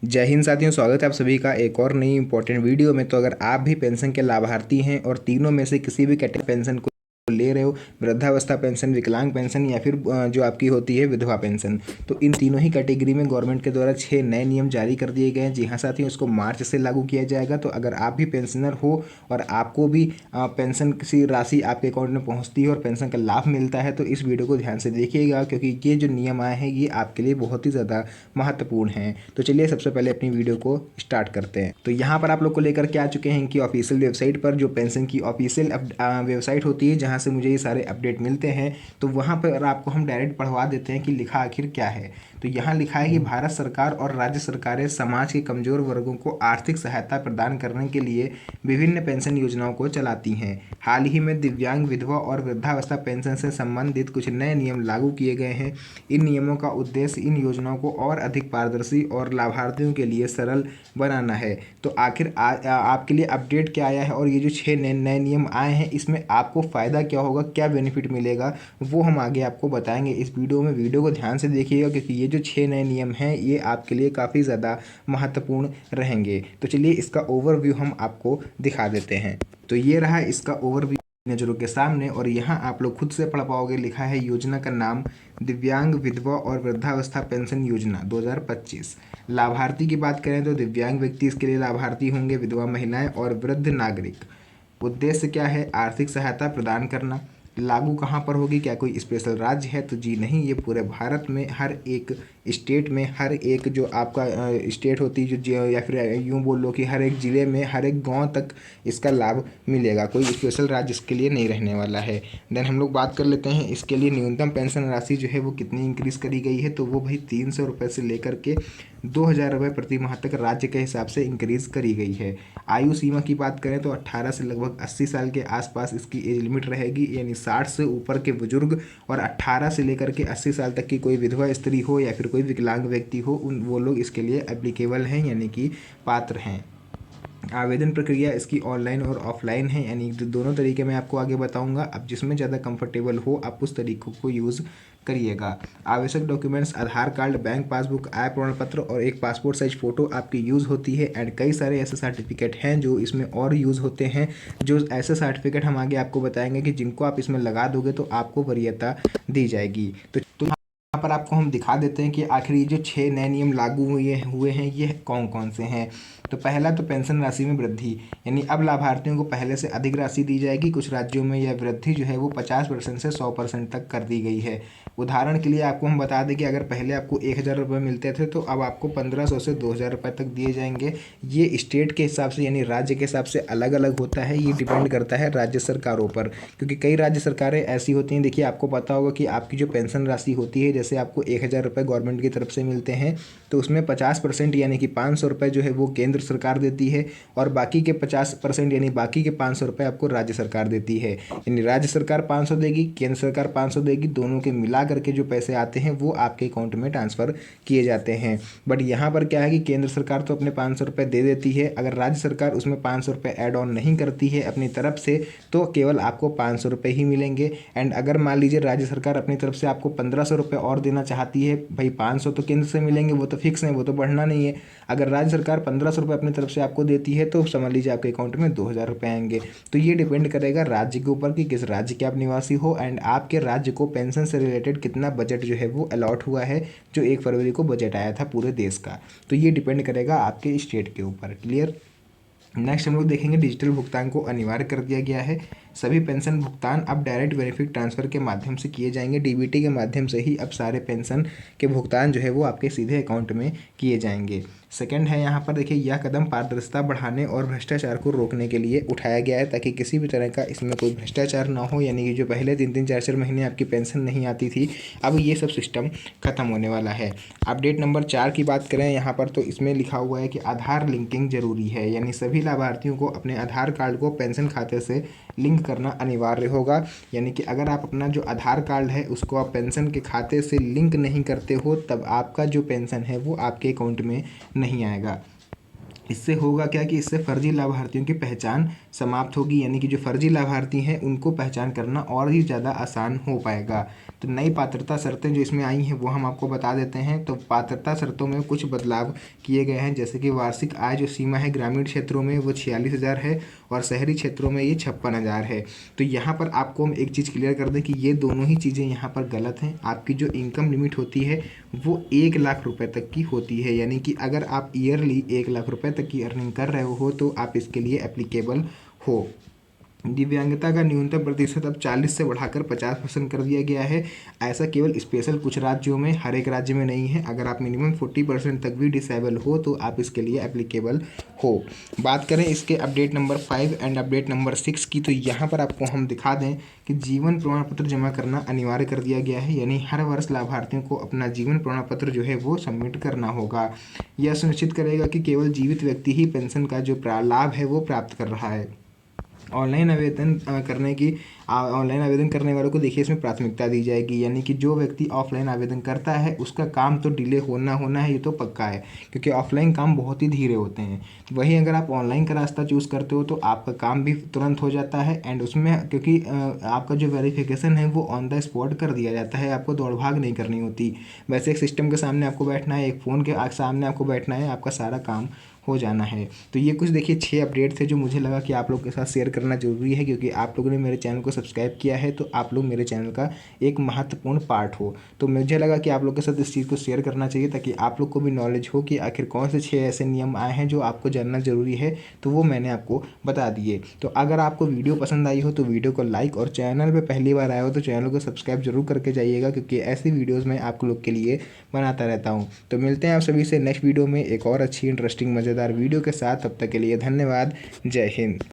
जय हिंद साथियों, स्वागत है आप सभी का एक और नई इंपॉर्टेंट वीडियो में। तो अगर आप भी पेंशन के लाभार्थी हैं और तीनों में से किसी भी कैटेगरी पेंशन को ले रहे हो, वृद्धावस्था पेंशन, विकलांग पेंशन या फिर जो आपकी होती है विधवा पेंशन, तो इन तीनों ही कैटेगरी में गवर्नमेंट के द्वारा 6 नए नियम जारी कर दिए गए हैं। जी हाँ साथियों, इसको मार्च से लागू किया जाएगा। तो अगर आप भी पेंशनर हो और आपको भी पेंशन किसी राशि आपके अकाउंट में पहुंचती है और पेंशन का लाभ मिलता है, तो इस वीडियो को ध्यान से देखिएगा, क्योंकि ये जो नियम आए हैं ये आपके लिए बहुत ही ज़्यादा महत्वपूर्ण हैं। तो चलिए सबसे पहले अपनी वीडियो को स्टार्ट करते हैं। तो यहाँ पर आप लोग को लेकर के आ चुके हैं कि ऑफिशियल वेबसाइट पर, जो पेंशन की ऑफिशियल वेबसाइट होती है जहाँ से मुझे ये सारे अपडेट मिलते हैं, तो वहाँ पर आपको हम डायरेक्ट पढ़वा देते हैं कि लिखा आखिर क्या है। तो यहाँ लिखा है कि भारत सरकार और राज्य सरकारें समाज के कमजोर वर्गों को आर्थिक सहायता प्रदान करने के लिए विभिन्न पेंशन योजनाओं को चलाती हैं। हाल ही में दिव्यांग, विधवा और वृद्धावस्था पेंशन से संबंधित कुछ नए नियम लागू किए गए हैं। इन नियमों का उद्देश्य इन योजनाओं को और अधिक पारदर्शी और लाभार्थियों के लिए सरल बनाना है। तो आखिर आपके लिए अपडेट क्या आया है और ये जो 6 नए नियम आए हैं, इसमें आपको फ़ायदा क्या होगा, क्या बेनिफिट मिलेगा, वो हम आगे आपको बताएंगे इस वीडियो में। वीडियो को ध्यान से देखिएगा, क्योंकि ये जो 6 नए नियम हैं ये आपके लिए काफ़ी ज़्यादा महत्वपूर्ण रहेंगे। तो चलिए इसका ओवरव्यू हम आपको दिखा देते हैं। तो ये रहा इसका ओवरव्यू नज़रों के सामने, और यहाँ आप लोग खुद से पढ़ पाओगे। लिखा है योजना का नाम दिव्यांग, विधवा और वृद्धावस्था पेंशन योजना 2025। लाभार्थी की बात करें तो दिव्यांग व्यक्ति इसके लिए लाभार्थी होंगे, विधवा महिलाएं और वृद्ध नागरिक। उद्देश्य क्या है? आर्थिक सहायता प्रदान करना। लागू कहाँ पर होगी? क्या कोई स्पेशल राज्य है? तो जी नहीं, ये पूरे भारत में हर एक स्टेट में, हर एक जो आपका स्टेट होती है जो, या फिर यूँ बोल लो कि हर एक ज़िले में, हर एक गांव तक इसका लाभ मिलेगा। कोई स्पेशल राज्य इसके लिए नहीं रहने वाला है। देन हम लोग बात कर लेते हैं इसके लिए न्यूनतम पेंशन राशि जो है वो कितनी इंक्रीज़ करी गई है। तो वो भाई 300 रुपये से लेकर के 2000 रुपये प्रति माह तक राज्य के हिसाब से इंक्रीज़ करी गई है। आयु सीमा की बात करें तो 18 से लगभग 80 साल के आसपास इसकी एज लिमिट रहेगी, यानी 60 से ऊपर के बुजुर्ग और 18 से लेकर के 80 साल तक की कोई विधवा स्त्री हो या फिर कोई विकलांग व्यक्ति हो, वो लोग इसके लिए एप्लीकेबल हैं, यानी कि पात्र हैं। आवेदन प्रक्रिया इसकी ऑनलाइन और ऑफलाइन है, यानी दोनों तरीके में आपको आगे बताऊंगा। अब जिसमें ज़्यादा कंफर्टेबल हो आप उस तरीकों को यूज़ करिएगा। आवश्यक डॉक्यूमेंट्स आधार कार्ड, बैंक पासबुक, आय प्रमाण पत्र और एक पासपोर्ट साइज फ़ोटो आपकी यूज़ होती है। एंड कई सारे ऐसे सर्टिफिकेट हैं जो इसमें और यूज़ होते हैं, जो ऐसे सर्टिफिकेट हम आगे आपको बताएंगे कि जिनको आप इसमें लगा दोगे तो आपको वरीयता दी जाएगी। तो यहाँ पर आपको हम दिखा देते हैं कि आखिर ये जो 6 नए नियम लागू हुए हैं ये कौन कौन से हैं। तो पहला तो पेंशन राशि में वृद्धि, यानी अब लाभार्थियों को पहले से अधिक राशि दी जाएगी। कुछ राज्यों में यह वृद्धि जो है वो 50% से 100% तक कर दी गई है। उदाहरण के लिए आपको हम बता दें कि अगर पहले आपको 1000 रुपये मिलते थे, तो अब आपको 1500 से 2000 रुपये तक दिए जाएंगे। ये स्टेट के हिसाब से, यानी राज्य के हिसाब से अलग अलग होता है। ये डिपेंड करता है राज्य सरकारों पर, क्योंकि कई राज्य सरकारें ऐसी होती हैं। देखिए, आपको पता होगा कि आपकी जो पेंशन राशि होती है, जैसे आपको 1000 रुपये गवर्नमेंट की तरफ से मिलते हैं, तो उसमें 50% यानी कि 500 रुपये जो है वो केंद्र सरकार देती है, और बाकी के 50% यानी बाकी के 500 रुपये आपको राज्य सरकार देती है। यानी राज्य सरकार 500 देगी, केंद्र सरकार 500 देगी, दोनों के मिला करके जो पैसे आते हैं वो आपके अकाउंट में ट्रांसफ़र किए जाते हैं। बट यहाँ पर क्या है कि केंद्र सरकार तो अपने 500 रुपये दे देती है, अगर राज्य सरकार उसमें 500 रुपये ऐड ऑन नहीं करती है अपनी तरफ से, तो केवल आपको 500 रुपये ही मिलेंगे। एंड अगर मान लीजिए राज्य सरकार अपनी तरफ से आपको 1500 रुपये और देना चाहती है, भाई 500 तो केंद्र से मिलेंगे, वो तो फिक्स है, वो तो बढ़ना नहीं है। अगर राज्य सरकार 1500 रुपये अपनी तरफ से आपको देती है, तो समझ लीजिए आपके अकाउंट में 2000 रुपये आएंगे। तो ये डिपेंड करेगा राज्य के ऊपर कि किस राज्य के आप निवासी हो, एंड आपके राज्य को पेंशन से रिलेटेड कितना बजट जो है वो अलॉट हुआ है, जो 1 फरवरी को बजट आया था पूरे देश का। तो ये डिपेंड करेगा आपके स्टेट के ऊपर। क्लियर। नेक्स्ट हम लोग देखेंगे डिजिटल भुगतान को अनिवार्य कर दिया गया है। सभी पेंशन भुगतान अब डायरेक्ट बेनिफिट ट्रांसफ़र के माध्यम से किए जाएंगे। डीबीटी के माध्यम से ही अब सारे पेंशन के भुगतान जो है वो आपके सीधे अकाउंट में किए जाएंगे। सेकंड है यहाँ पर देखिए, यह कदम पारदर्शिता बढ़ाने और भ्रष्टाचार को रोकने के लिए उठाया गया है, ताकि किसी भी तरह का इसमें कोई भ्रष्टाचार ना हो। यानी कि जो पहले 3-3 4-4 महीने आपकी पेंशन नहीं आती थी, अब ये सब सिस्टम खत्म होने वाला है। अपडेट नंबर 4 की बात करें यहाँ पर, तो इसमें लिखा हुआ है कि आधार लिंकिंग जरूरी है, यानी सभी लाभार्थियों को अपने आधार कार्ड को पेंशन खाते से लिंक करना अनिवार्य होगा। यानी कि अगर आप अपना जो आधार कार्ड है उसको आप पेंशन के खाते से लिंक नहीं करते हो, तब आपका जो पेंशन है वो आपके अकाउंट में नहीं आएगा। इससे होगा क्या कि इससे फर्जी लाभार्थियों की पहचान समाप्त होगी, यानी कि जो फर्जी लाभार्थी हैं उनको पहचान करना और ही ज़्यादा आसान हो पाएगा। तो नई पात्रता शर्तें जो इसमें आई हैं वो हम आपको बता देते हैं। तो पात्रता शर्तों में कुछ बदलाव किए गए हैं, जैसे कि वार्षिक आय जो सीमा है ग्रामीण क्षेत्रों में वो 46,000 है और शहरी क्षेत्रों में ये 56,000 है। तो यहाँ पर आपको हम एक चीज़ क्लियर कर दें कि ये दोनों ही चीज़ें यहाँ पर गलत हैं। आपकी जो इनकम लिमिट होती है वो 1 लाख रुपए तक की होती है, यानी कि अगर आप ईयरली 1 लाख रुपए तक की अर्निंग कर रहे हो तो आप इसके लिए एप्लीकेबल हो। दिव्यांगता का न्यूनतम प्रतिशत अब 40 से बढ़ाकर 50% कर दिया गया है। ऐसा केवल स्पेशल कुछ राज्यों में, हर एक राज्य में नहीं है। अगर आप मिनिमम 40% तक भी डिसेबल हो तो आप इसके लिए एप्लीकेबल हो। बात करें इसके update number 5 and update number 6 की, तो यहाँ पर आपको हम दिखा दें कि जीवन प्रमाण पत्र जमा करना अनिवार्य कर दिया गया है, यानी हर वर्ष लाभार्थियों को अपना जीवन प्रमाण पत्र जो है वो सबमिट करना होगा। यह सुनिश्चित करेगा कि केवल जीवित व्यक्ति ही पेंशन का जो लाभ है वो प्राप्त कर रहा है। ऑनलाइन आवेदन ऑनलाइन आवेदन करने वालों को देखिए इसमें प्राथमिकता दी जाएगी, यानी कि जो व्यक्ति ऑफलाइन आवेदन करता है उसका काम तो डिले होना है, ये तो पक्का है, क्योंकि ऑफलाइन काम बहुत ही धीरे होते हैं। वहीं अगर आप ऑनलाइन का रास्ता चूज़ करते हो तो आपका काम भी तुरंत हो जाता है, एंड उसमें क्योंकि आपका जो वेरिफिकेशन है वो ऑन द स्पॉट कर दिया जाता है, आपको दौड़ भाग नहीं करनी होती। वैसे एक सिस्टम के सामने आपको बैठना है, एक फ़ोन के सामने आपको बैठना है, आपका सारा काम हो जाना है। तो ये कुछ देखिए 6 अपडेट थे जो मुझे लगा कि आप लोग के साथ शेयर करना ज़रूरी है, क्योंकि आप लोगों ने मेरे चैनल को सब्सक्राइब किया है तो आप लोग मेरे चैनल का एक महत्वपूर्ण पार्ट हो। तो मुझे लगा कि आप लोग के साथ इस चीज़ को शेयर करना चाहिए, ताकि आप लोग को भी नॉलेज हो कि आखिर कौन से 6 ऐसे नियम आए हैं जो आपको जानना ज़रूरी है, तो वो मैंने आपको बता दिए। तो अगर आपको वीडियो पसंद आई हो तो वीडियो को लाइक, और चैनल पर पहली बार आया हो तो चैनल को सब्सक्राइब जरूर करके जाइएगा, क्योंकि ऐसी वीडियोज़ मैं आप लोग के लिए बनाता रहता हूँ। तो मिलते हैं आप सभी से नेक्स्ट वीडियो में एक और अच्छी इंटरेस्टिंग मज़ेदार वीडियो के साथ। तब तक के लिए धन्यवाद। जय हिंद।